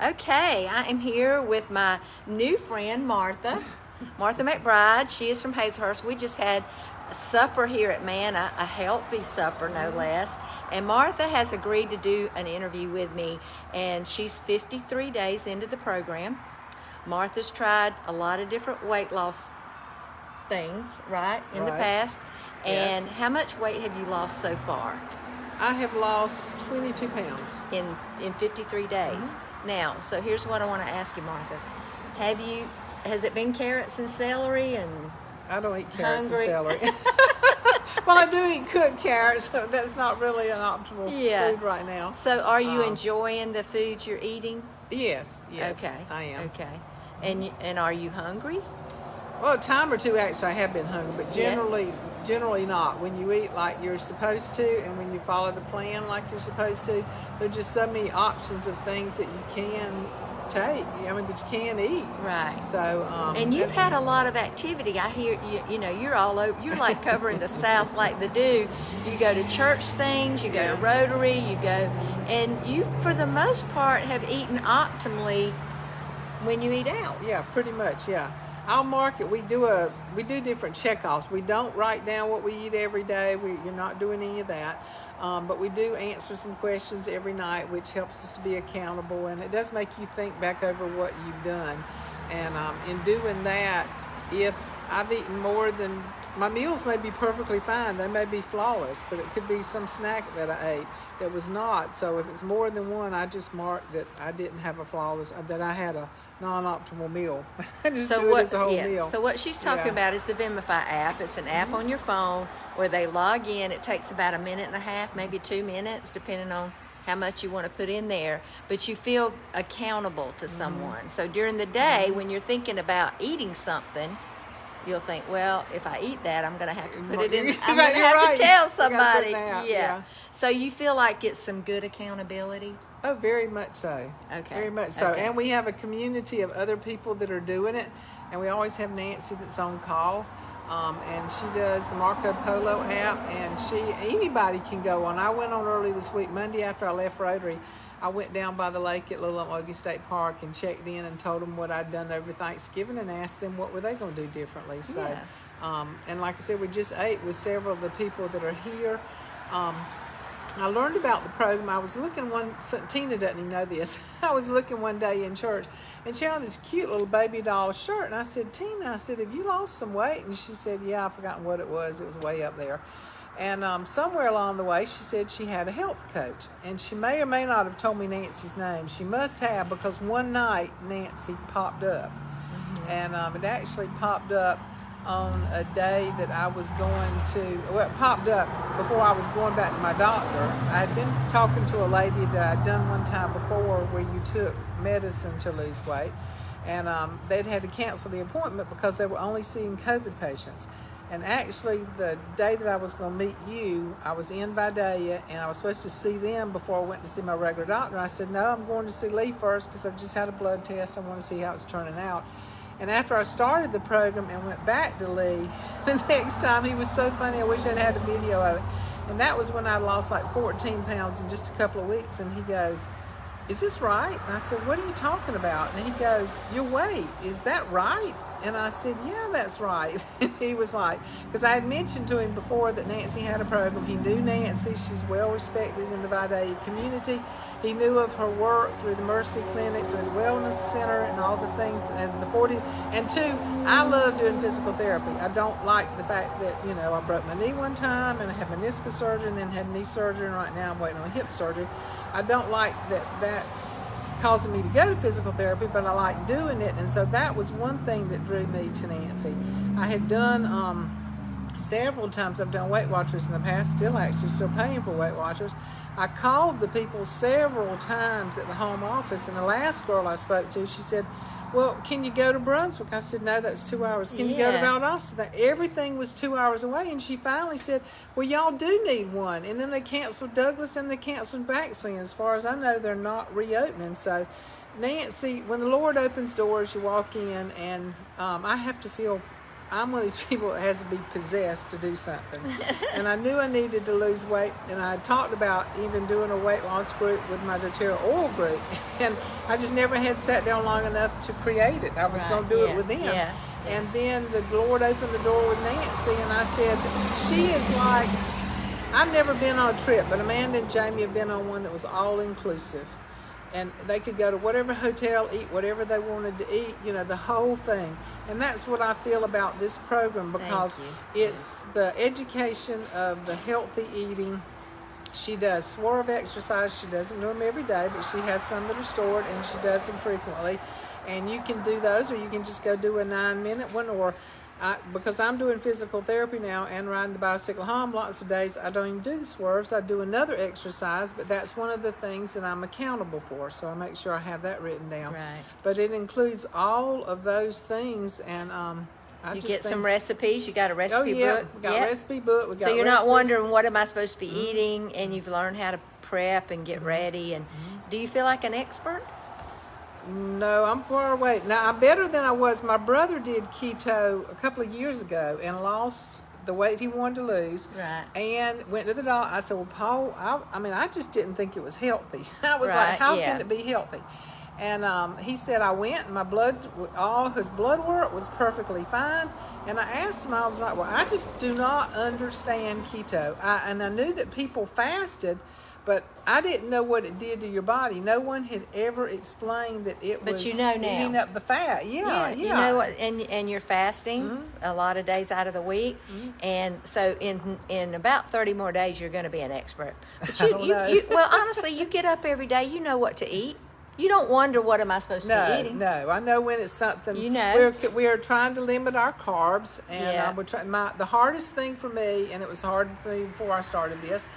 Okay, I am here with my new friend, Martha. Martha McBride. She is from Hazelhurst. We just had a supper here at Manna, a healthy supper, no less. And Martha has agreed to do an interview with me, and she's 53 days into the program. Martha's tried a lot of different weight loss things, right, in the past. And how much weight have you lost so far? I have lost 22 pounds. In 53 days. Now, so here's what I want to ask you, Martha. Has it been carrots and celery and I don't eat carrots hungry? and celery. Well, I do eat cooked carrots, so that's not really an optimal food right now. So are you enjoying the food you're eating? Yes, Okay. I am. Okay. And are you hungry? Well, a time or two actually I have been hungry, but generally not. When you eat like you're supposed to and when you follow the plan like you're supposed to, there are just so many options of things that you can take, that you can eat. Right. So, and you've had a lot of activity. I hear you're all over. You're like covering the South like the dew. You go to church things, you go to Rotary, and you, for the most part, have eaten optimally when you eat out. Yeah, pretty much, yeah. I'll mark it. We do different checkoffs. We don't write down what we eat every day. You're not doing any of that. But we do answer some questions every night, which helps us to be accountable, and it does make you think back over what you've done. And in doing that, if I've eaten more than my meals may be perfectly fine, they may be flawless, but it could be some snack that I ate that was not. So if it's more than one, I just mark that I didn't have that I had a non-optimal meal. I just do it as a whole meal. So what she's talking about is the Vimify app. It's an app on your phone where they log in. It takes about a minute and a half, maybe 2 minutes, depending on how much you want to put in there, but you feel accountable to someone. So during the day, when you're thinking about eating something, you'll think, well, if I eat that, I'm going to have to put it in. I'm going to have to tell somebody. Yeah. So you feel like it's some good accountability? Oh, very much so. Okay. Very much so. Okay. And we have a community of other people that are doing it, and we always have Nancy that's on call. And she does the Marco Polo app, and anybody can go on. I went on early this week, Monday after I left Rotary. I went down by the lake at Little Ogie State Park and checked in and told them what I'd done over Thanksgiving and asked them what were they going to do differently. So, and like I said, we just ate with several of the people that are here. I learned about the program. I was looking Tina doesn't even know this. I was looking one day in church, and she had this cute little baby doll shirt. And I said, Tina, have you lost some weight? And she said, yeah, I've forgotten what it was. It was way up there. And somewhere along the way, she said she had a health coach. And she may or may not have told me Nancy's name. She must have, because one night Nancy popped up. And it actually popped up on a day that I was it popped up before I was going back to my doctor. I had been talking to a lady that I'd done one time before where you took medicine to lose weight. And they'd had to cancel the appointment because they were only seeing COVID patients. And actually, the day that I was going to meet you, I was in Vidalia, and I was supposed to see them before I went to see my regular doctor. I said, no, I'm going to see Lee first because I've just had a blood test. I want to see how it's turning out. And after I started the program and went back to Lee, the next time, he was so funny. I wish I'd had a video of it. And that was when I lost like 14 pounds in just a couple of weeks. And he goes, is this right? And I said, what are you talking about? And he goes, your weight, is that right? And I said, yeah, that's right. And he was like, because I had mentioned to him before that Nancy had a program. He knew Nancy. She's well respected in the Vidalia community. He knew of her work through the Mercy Clinic, through the Wellness Center, and all the things, and the 40. And two, I love doing physical therapy. I don't like the fact that, I broke my knee one time, and I had meniscus surgery, and then had knee surgery, and right now I'm waiting on hip surgery. I don't like that that's causing me to go to physical therapy, but I like doing it. And so that was one thing that drew me to Nancy. I had done several times, I've done Weight Watchers in the past, still paying for Weight Watchers. I called the people several times at the home office, and the last girl I spoke to, she said, well, can you go to Brunswick? I said, no, that's 2 hours. Can you go to Valdosta? Everything was 2 hours away. And she finally said, well, y'all do need one. And then they canceled Douglas and they canceled Baxley. As far as I know, they're not reopening. So, Nancy, when the Lord opens doors, you walk in, and I have to feel I'm one of these people that has to be possessed to do something. And I knew I needed to lose weight, and I talked about even doing a weight loss group with my doTERRA oil group. And I just never had sat down long enough to create it. I was going to do it with them. Yeah. And then the Lord opened the door with Nancy, and I said, she is like, I've never been on a trip, but Amanda and Jamie have been on one that was all inclusive. And they could go to whatever hotel, eat whatever they wanted to eat, the whole thing. And that's what I feel about this program, because it's the education of the healthy eating. She does swerve exercise. She doesn't do them every day, but she has some that are stored, and she does them frequently. And you can do those, or you can just go do a 9-minute one, or because I'm doing physical therapy now and riding the bicycle home, lots of days I don't even do the swerves. I do another exercise, but that's one of the things that I'm accountable for, so I make sure I have that written down. Right. But it includes all of those things, and you get some recipes. You got a recipe book. We got a recipe book. We got so you're recipes. Not wondering what am I supposed to be eating, and you've learned how to prep and get ready. And do you feel like an expert? No, I'm far away. Now, I'm better than I was. My brother did keto a couple of years ago and lost the weight he wanted to lose. Right. And went to the doctor. I said, well, Paul, I just didn't think it was healthy. I was like, how can it be healthy? And he said, I went, and my blood, all his blood work was perfectly fine. And I asked him, I was like, well, I just do not understand keto. And I knew that people fasted, but I didn't know what it did to your body. No one had ever explained that it was eating up the fat. Yeah. You know what? And you're fasting a lot of days out of the week, and so in about 30 more days, you're going to be an expert. But well, honestly, you get up every day. You know what to eat. You don't wonder what am I supposed to be eating. No, I know when it's something. We are trying to limit our carbs, and the hardest thing for me, and it was hard for me before I started this,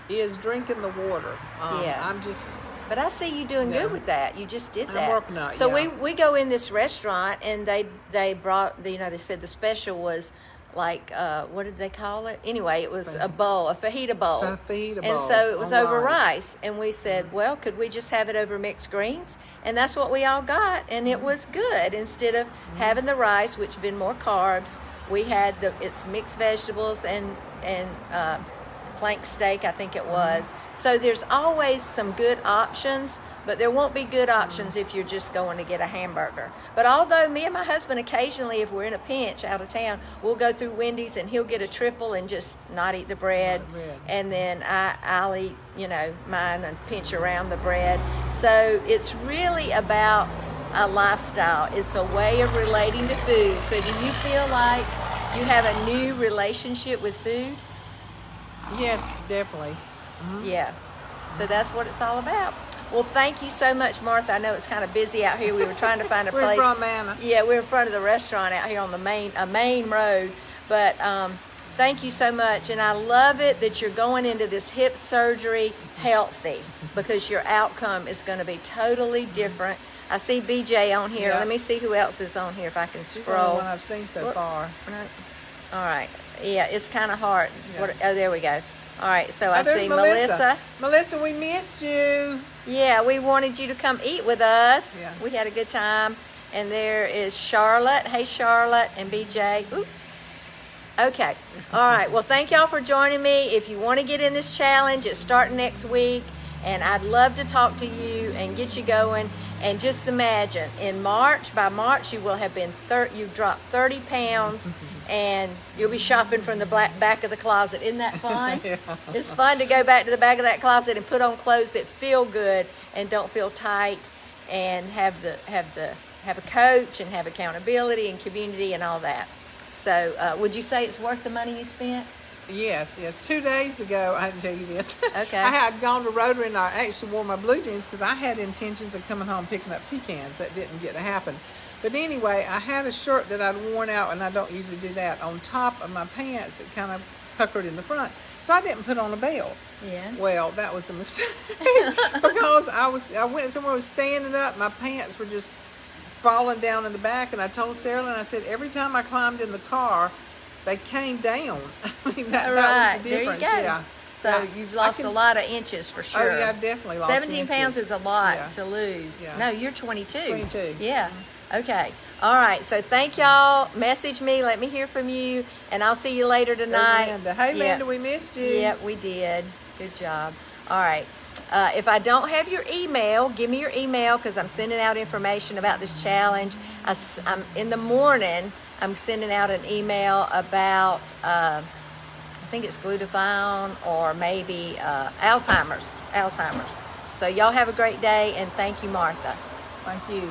is drinking the water. But I see you doing good with that. You just did that. I'm working on it. So we go in this restaurant, and they brought, they said the special was like, what did they call it? Anyway, it was a bowl, a fajita bowl. And so it was over rice. And we said, well, could we just have it over mixed greens? And that's what we all got, and it was good. Instead of having the rice, which had been more carbs, we had it's mixed vegetables and flank steak, I think it was. So there's always some good options, but there won't be good options if you're just going to get a hamburger. But although me and my husband occasionally, if we're in a pinch out of town, we'll go through Wendy's and he'll get a triple and just not eat the bread. And then I'll eat, mine and pinch around the bread. So it's really about a lifestyle. It's a way of relating to food. So do you feel like you have a new relationship with food? Yes, definitely. Yeah. So that's what it's all about. Well, thank you so much, Martha. I know it's kind of busy out here. We were trying to find a place. We're from Anna. Yeah, we're in front of the restaurant out here on the main road. But thank you so much. And I love it that you're going into this hip surgery healthy, because your outcome is going to be totally different. I see BJ on here. Yeah. Let me see who else is on here if I can She's scroll. the only one I've seen so far. All right. Yeah, it's kind of hard. Yeah. There we go. All right, so I there's see Melissa. Melissa, we missed you. Yeah, we wanted you to come eat with us. Yeah. We had a good time. And there is Charlotte. Hey, Charlotte and BJ. Ooh. Okay. All right. Well, thank y'all for joining me. If you want to get in this challenge, it's starting next week. And I'd love to talk to you and get you going. And just imagine, by March, you will have been you've dropped 30 pounds, and you'll be shopping from the back of the closet. Isn't that fun? Yeah. It's fun to go back to the back of that closet and put on clothes that feel good and don't feel tight, and have a coach and have accountability and community and all that. So would you say it's worth the money you spent? Yes. 2 days ago, I can tell you this. Okay. I had gone to Rotary, and I actually wore my blue jeans because I had intentions of coming home picking up pecans. That didn't get to happen. But anyway, I had a shirt that I'd worn out, and I don't usually do that, on top of my pants. It kind of puckered in the front. So I didn't put on a belt. Yeah. Well, that was a mistake because I went somewhere, I was standing up, my pants were just falling down in the back, and I told Sarah, and I said, every time I climbed in the car, they came down. I mean, that was the difference. There you go. Yeah. So Yeah, you've I lost can- a lot of inches for sure. Oh, yeah, I've definitely lost 17 pounds inches. is a lot Yeah. to lose. Yeah. No, you're 22. 22. Yeah. Okay. All right. So thank y'all. Message me. Let me hear from you. And I'll see you later There's tonight. Linda. Hey, Yeah. Linda, we missed you. Yep, we did. Good job. All right. If I don't have your email, give me your email because I'm sending out information about this challenge. I'm in the morning. I'm sending out an email about I think it's glutathione or maybe Alzheimer's. So y'all have a great day and thank you, Martha. Thank you.